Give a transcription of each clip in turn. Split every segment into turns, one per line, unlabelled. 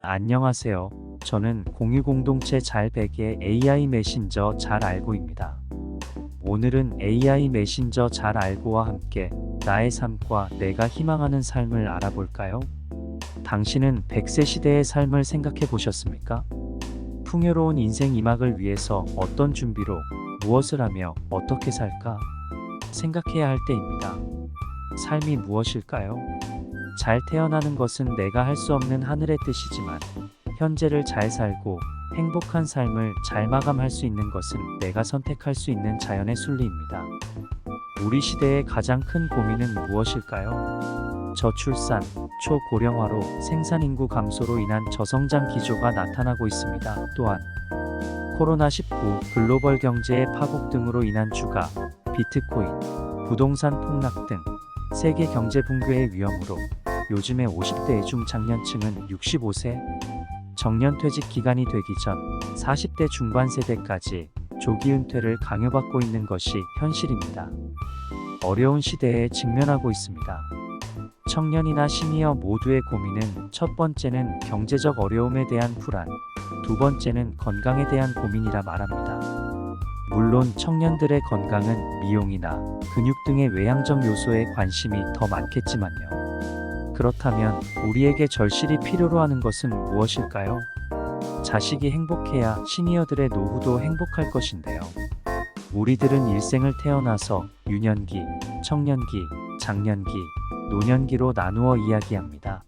안녕하세요. 저는 공유 공동체 잘 100의 AI 메신저 잘 알고입니다. 오늘은 AI 메신저 잘 알고와 함께 나의 삶과 내가 희망하는 삶을 알아볼까요? 당신은 100세 시대의 삶을 생각해 보셨습니까? 풍요로운 인생 이막을 위해서 어떤 준비로 무엇을 하며 어떻게 살까? 생각해야 할 때입니다. 삶이 무엇일까요? 잘 태어나는 것은 내가 할 수 없는 하늘의 뜻이지만 현재를 잘 살고 행복한 삶을 잘 마감할 수 있는 것은 내가 선택할 수 있는 자연의 순리입니다. 우리 시대의 가장 큰 고민은 무엇일까요? 저출산, 초고령화로 생산인구 감소로 인한 저성장 기조가 나타나고 있습니다. 또한 코로나19, 글로벌 경제의 파국 등으로 인한 주가, 비트코인, 부동산 폭락 등 세계 경제 붕괴의 위험으로 요즘의 50대 중장년층은 65세 정년퇴직 기간이 되기 전 40대 중반 세대까지 조기 은퇴를 강요받고 있는 것이 현실입니다. 어려운 시대에 직면하고 있습니다. 청년이나 시니어 모두의 고민은 첫 번째는 경제적 어려움에 대한 불안, 두 번째는 건강에 대한 고민이라 말합니다. 물론 청년들의 건강은 미용이나 근육 등의 외향적 요소에 관심이 더 많겠지만요. 그렇다면 우리에게 절실히 필요로 하는 것은 무엇일까요? 자식이 행복해야 시니어들의 노후도 행복할 것인데요. 우리들은 일생을 태어나서 유년기, 청년기, 장년기, 노년기로 나누어 이야기합니다.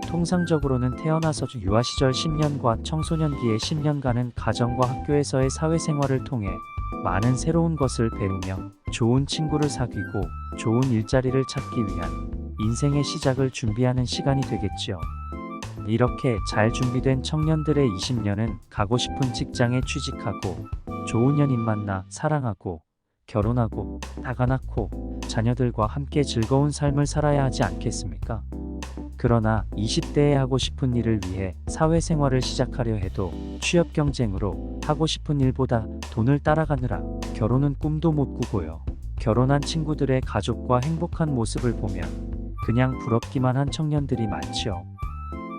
통상적으로는 태어나서 유아 시절 10년과 청소년기의 10년간은 가정과 학교에서의 사회생활을 통해 많은 새로운 것을 배우며 좋은 친구를 사귀고 좋은 일자리를 찾기 위한 인생의 시작을 준비하는 시간이 되겠지요. 이렇게 잘 준비된 청년들의 20년은 가고 싶은 직장에 취직하고 좋은 연인 만나 사랑하고 결혼하고 아가 낳고 자녀들과 함께 즐거운 삶을 살아야 하지 않겠습니까? 그러나 20대에 하고 싶은 일을 위해 사회생활을 시작하려 해도 취업 경쟁으로 하고 싶은 일보다 돈을 따라가느라 결혼은 꿈도 못 꾸고요. 결혼한 친구들의 가족과 행복한 모습을 보면 그냥 부럽기만 한 청년들이 많지요.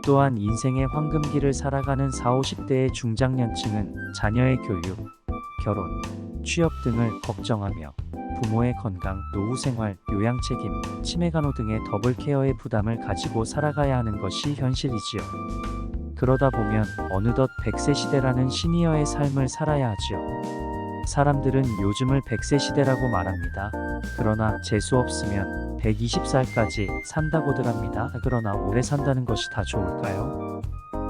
또한 인생의 황금기를 살아가는 40, 50대의 중장년층은 자녀의 교육, 결혼, 취업 등을 걱정하며 부모의 건강, 노후 생활, 요양 책임, 치매 간호 등의 더블 케어의 부담을 가지고 살아가야 하는 것이 현실이지요. 그러다 보면 어느덧 100세 시대라는 시니어의 삶을 살아야 하지요. 사람들은 요즘을 100세 시대라고 말합니다. 그러나 재수 없으면 120살까지 산다고들 합니다. 그러나 오래 산다는 것이 다 좋을까요?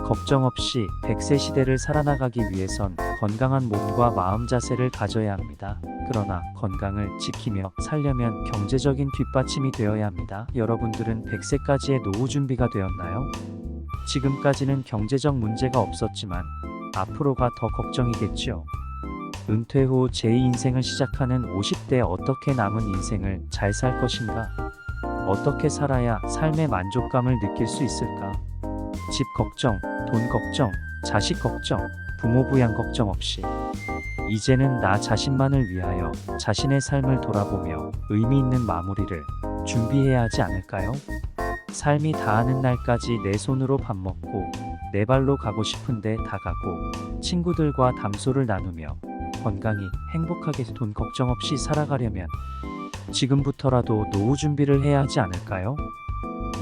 걱정 없이 100세 시대를 살아나가기 위해선 건강한 몸과 마음 자세를 가져야 합니다. 그러나 건강을 지키며 살려면 경제적인 뒷받침이 되어야 합니다. 여러분들은 100세까지의 노후 준비가 되었나요? 지금까지는 경제적 문제가 없었지만 앞으로가 더 걱정이겠지요. 은퇴 후 제2인생을 시작하는 50대 어떻게 남은 인생을 잘 살 것인가? 어떻게 살아야 삶의 만족감을 느낄 수 있을까? 집 걱정, 돈 걱정, 자식 걱정, 부모 부양 걱정 없이 이제는 나 자신만을 위하여 자신의 삶을 돌아보며 의미 있는 마무리를 준비해야 하지 않을까요? 삶이 다하는 날까지 내 손으로 밥 먹고 내 발로 가고 싶은데 다 가고 친구들과 담소를 나누며 건강히 행복하게 돈 걱정 없이 살아가려면 지금부터라도 노후 준비를 해야 하지 않을까요?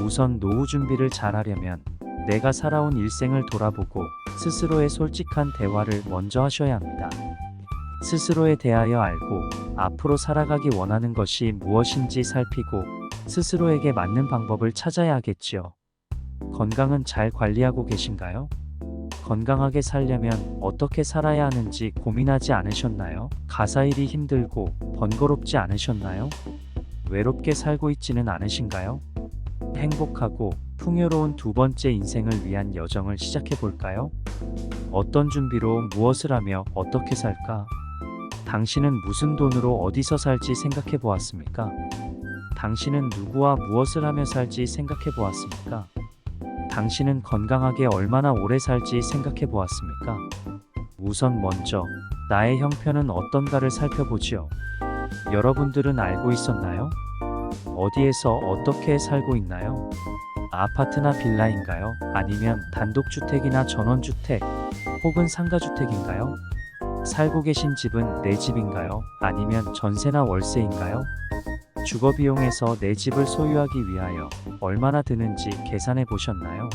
우선 노후 준비를 잘 하려면 내가 살아온 일생을 돌아보고 스스로의 솔직한 대화를 먼저 하셔야 합니다. 스스로에 대하여 알고 앞으로 살아가기 원하는 것이 무엇인지 살피고 스스로에게 맞는 방법을 찾아야 하겠지요. 건강은 잘 관리하고 계신가요? 건강하게 살려면 어떻게 살아야 하는지 고민하지 않으셨나요? 가사일이 힘들고 번거롭지 않으셨나요? 외롭게 살고 있지는 않으신가요? 행복하고 풍요로운 두 번째 인생을 위한 여정을 시작해 볼까요? 어떤 준비로 무엇을 하며 어떻게 살까? 당신은 무슨 돈으로 어디서 살지 생각해 보았습니까? 당신은 누구와 무엇을 하며 살지 생각해 보았습니까? 당신은 건강하게 얼마나 오래 살지 생각해 보았습니까? 우선 먼저 나의 형편은 어떤가를 살펴보지요. 여러분들은 알고 있었나요? 어디에서 어떻게 살고 있나요? 아파트나 빌라인가요? 아니면 단독주택이나 전원주택 혹은 상가주택인가요? 살고 계신 집은 내 집인가요? 아니면 전세나 월세인가요? 주거 비용에서 내 집을 소유하기 위하여 얼마나 드는지 계산해 보셨나요?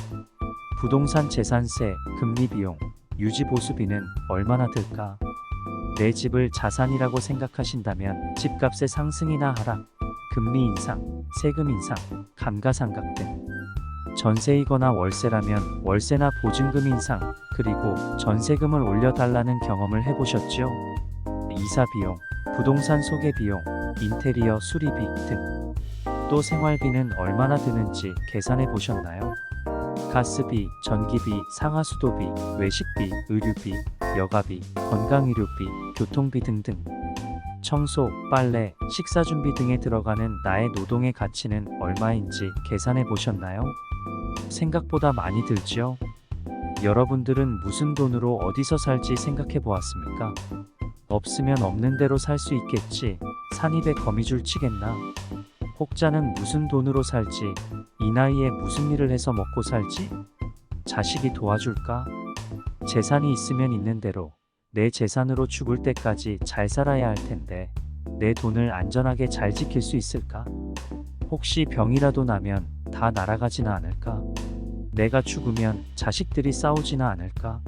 부동산 재산세, 금리 비용, 유지 보수비는 얼마나 들까? 내 집을 자산이라고 생각하신다면 집값의 상승이나 하락, 금리 인상, 세금 인상, 감가상각 등, 전세이거나 월세라면 월세나 보증금 인상, 그리고 전세금을 올려달라는 경험을 해보셨죠? 이사 비용, 부동산 소개 비용, 인테리어 수리비 등, 또 생활비는 얼마나 드는지 계산해 보셨나요? 가스비, 전기비, 상하수도비, 외식비, 의류비, 여가비, 건강의료비, 교통비 등등, 청소, 빨래, 식사준비 등에 들어가는 나의 노동의 가치는 얼마인지 계산해 보셨나요? 생각보다 많이 들지요? 여러분들은 무슨 돈으로 어디서 살지 생각해 보았습니까? 없으면 없는 대로 살 수 있겠지, 산입에 거미줄 치겠나? 혹자는 무슨 돈으로 살지, 이 나이에 무슨 일을 해서 먹고 살지? 자식이 도와줄까? 재산이 있으면 있는 대로 내 재산으로 죽을 때까지 잘 살아야 할 텐데 내 돈을 안전하게 잘 지킬 수 있을까? 혹시 병이라도 나면 다 날아가지는 않을까? 내가 죽으면 자식들이 싸우지는 않을까?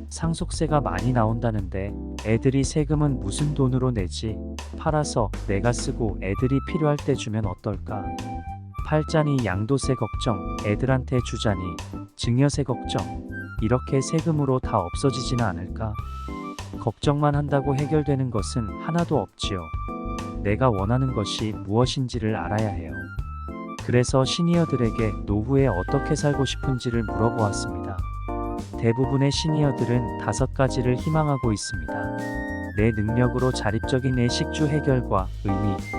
상속세가 많이 나온다는데 애들이 세금은 무슨 돈으로 내지? 팔아서 내가 쓰고 애들이 필요할 때 주면 어떨까? 팔자니 양도세 걱정, 애들한테 주자니 증여세 걱정, 이렇게 세금으로 다 없어지지는 않을까? 걱정만 한다고 해결되는 것은 하나도 없지요. 내가 원하는 것이 무엇인지를 알아야 해요. 그래서 시니어들에게 노후에 어떻게 살고 싶은지를 물어보았습니다. 대부분의 시니어들은 5가지를 희망하고 있습니다. 내 능력으로 자립적인 의식주 해결과 의미 있고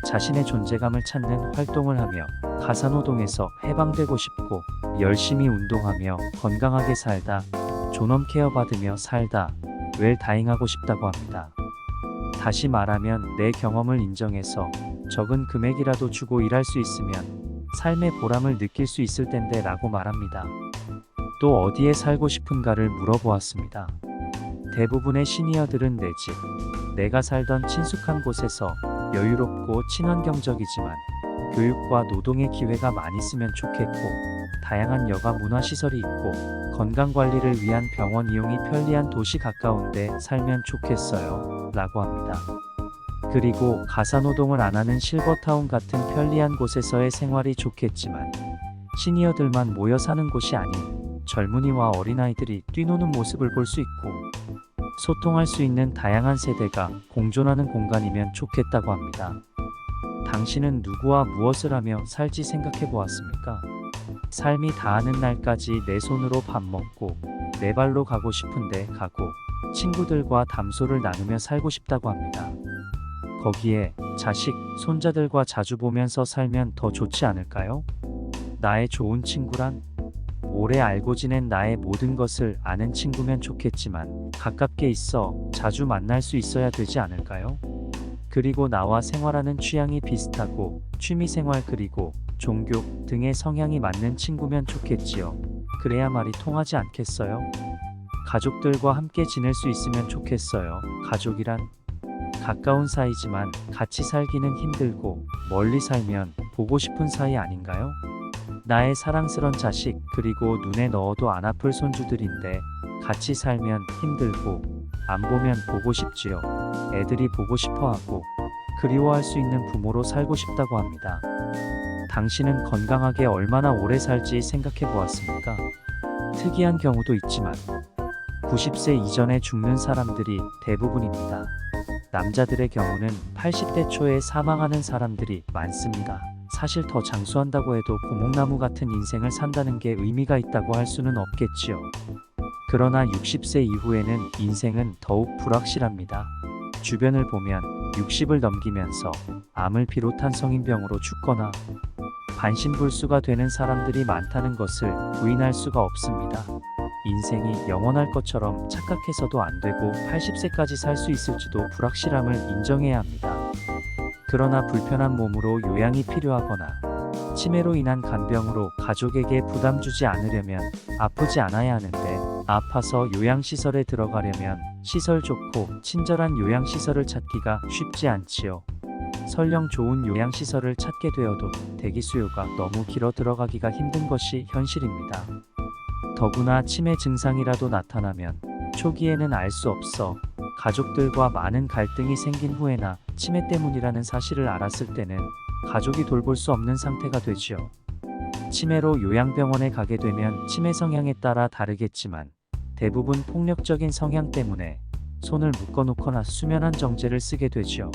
자신의 존재감을 찾는 활동을 하며 가사노동에서 해방되고 싶고 열심히 운동하며 건강하게 살다, 존엄 케어받으며 살다, 웰다잉하고 싶다고 합니다. 다시 말하면 내 경험을 인정해서 적은 금액이라도 주고 일할 수 있으면 삶의 보람을 느낄 수 있을 텐데 라고 말합니다. 또 어디에 살고 싶은가를 물어보았습니다. 대부분의 시니어들은 내 집, 내가 살던 친숙한 곳에서 여유롭고 친환경적이지만 교육과 노동의 기회가 많이 있으면 좋겠고 다양한 여가 문화시설이 있고 건강관리를 위한 병원 이용이 편리한 도시 가까운데 살면 좋겠어요 라고 합니다. 그리고 가사노동을 안 하는 실버타운 같은 편리한 곳에서의 생활이 좋겠지만 시니어들만 모여 사는 곳이 아닌 젊은이와 어린아이들이 뛰노는 모습을 볼 수 있고 소통할 수 있는 다양한 세대가 공존하는 공간이면 좋겠다고 합니다. 당신은 누구와 무엇을 하며 살지 생각해 보았습니까? 삶이 다하는 날까지 내 손으로 밥 먹고 내 발로 가고 싶은데 가고 친구들과 담소를 나누며 살고 싶다고 합니다. 거기에 자식, 손자들과 자주 보면서 살면 더 좋지 않을까요? 나의 좋은 친구란? 오래 알고 지낸 나의 모든 것을 아는 친구면 좋겠지만 가깝게 있어 자주 만날 수 있어야 되지 않을까요? 그리고 나와 생활하는 취향이 비슷하고 취미생활 그리고 종교 등의 성향이 맞는 친구면 좋겠지요. 그래야 말이 통하지 않겠어요? 가족들과 함께 지낼 수 있으면 좋겠어요. 가족이란 가까운 사이지만 같이 살기는 힘들고 멀리 살면 보고 싶은 사이 아닌가요? 나의 사랑스런 자식 그리고 눈에 넣어도 안 아플 손주들인데 같이 살면 힘들고 안 보면 보고 싶지요. 애들이 보고 싶어하고 그리워할 수 있는 부모로 살고 싶다고 합니다. 당신은 건강하게 얼마나 오래 살지 생각해 보았습니까? 특이한 경우도 있지만 90세 이전에 죽는 사람들이 대부분입니다. 남자들의 경우는 80대 초에 사망하는 사람들이 많습니다. 사실 더 장수한다고 해도 고목나무 같은 인생을 산다는 게 의미가 있다고 할 수는 없겠지요. 그러나 60세 이후에는 인생은 더욱 불확실합니다. 주변을 보면 60을 넘기면서 암을 비롯한 성인병으로 죽거나 반신불수가 되는 사람들이 많다는 것을 부인할 수가 없습니다. 인생이 영원할 것처럼 착각해서도 안 되고 80세까지 살 수 있을지도 불확실함을 인정해야 합니다. 그러나 불편한 몸으로 요양이 필요하거나 치매로 인한 간병으로 가족에게 부담 주지 않으려면 아프지 않아야 하는데, 아파서 요양시설에 들어가려면 시설 좋고 친절한 요양시설을 찾기가 쉽지 않지요. 설령 좋은 요양시설을 찾게 되어도 대기 수요가 너무 길어 들어가기가 힘든 것이 현실입니다. 더구나 치매 증상이라도 나타나면 초기에는 알 수 없어 가족들과 많은 갈등이 생긴 후에나 치매 때문이라는 사실을 알았을 때는 가족이 돌볼 수 없는 상태가 되지요. 치매로 요양병원에 가게 되면 치매 성향에 따라 다르겠지만 대부분 폭력적인 성향 때문에 손을 묶어놓거나 수면한 정제를 쓰게 되지요.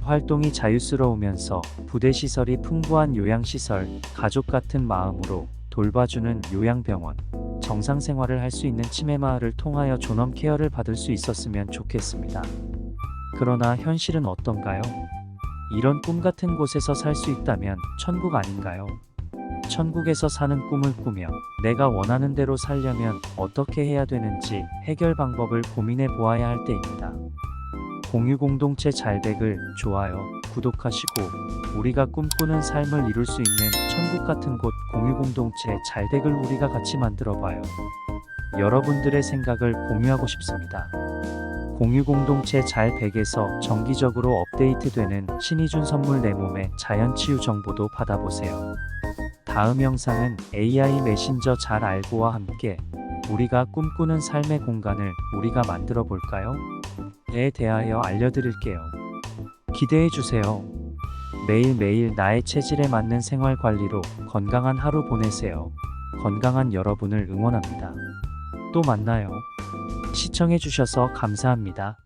활동이 자유스러우면서 부대시설이 풍부한 요양시설, 가족 같은 마음으로 돌봐주는 요양병원, 정상생활을 할 수 있는 치매마을을 통하여 존엄 케어를 받을 수 있었으면 좋겠습니다. 그러나 현실은 어떤가요? 이런 꿈 같은 곳에서 살 수 있다면 천국 아닌가요? 천국에서 사는 꿈을 꾸며 내가 원하는 대로 살려면 어떻게 해야 되는지 해결 방법을 고민해 보아야 할 때입니다. 공유공동체 잘백을 좋아요, 구독하시고 우리가 꿈꾸는 삶을 이룰 수 있는 천국 같은 곳 공유공동체 잘백을 우리가 같이 만들어봐요. 여러분들의 생각을 공유하고 싶습니다. 공유공동체 잘백에서 정기적으로 업데이트되는 신이 준 선물 내 몸의 자연치유 정보도 받아보세요. 다음 영상은 AI 메신저 잘 알고와 함께 우리가 꿈꾸는 삶의 공간을 우리가 만들어 볼까요? 에 대하여 알려드릴게요. 기대해주세요. 매일매일 나의 체질에 맞는 생활 관리로 건강한 하루 보내세요. 건강한 여러분을 응원합니다. 또 만나요. 시청해주셔서 감사합니다.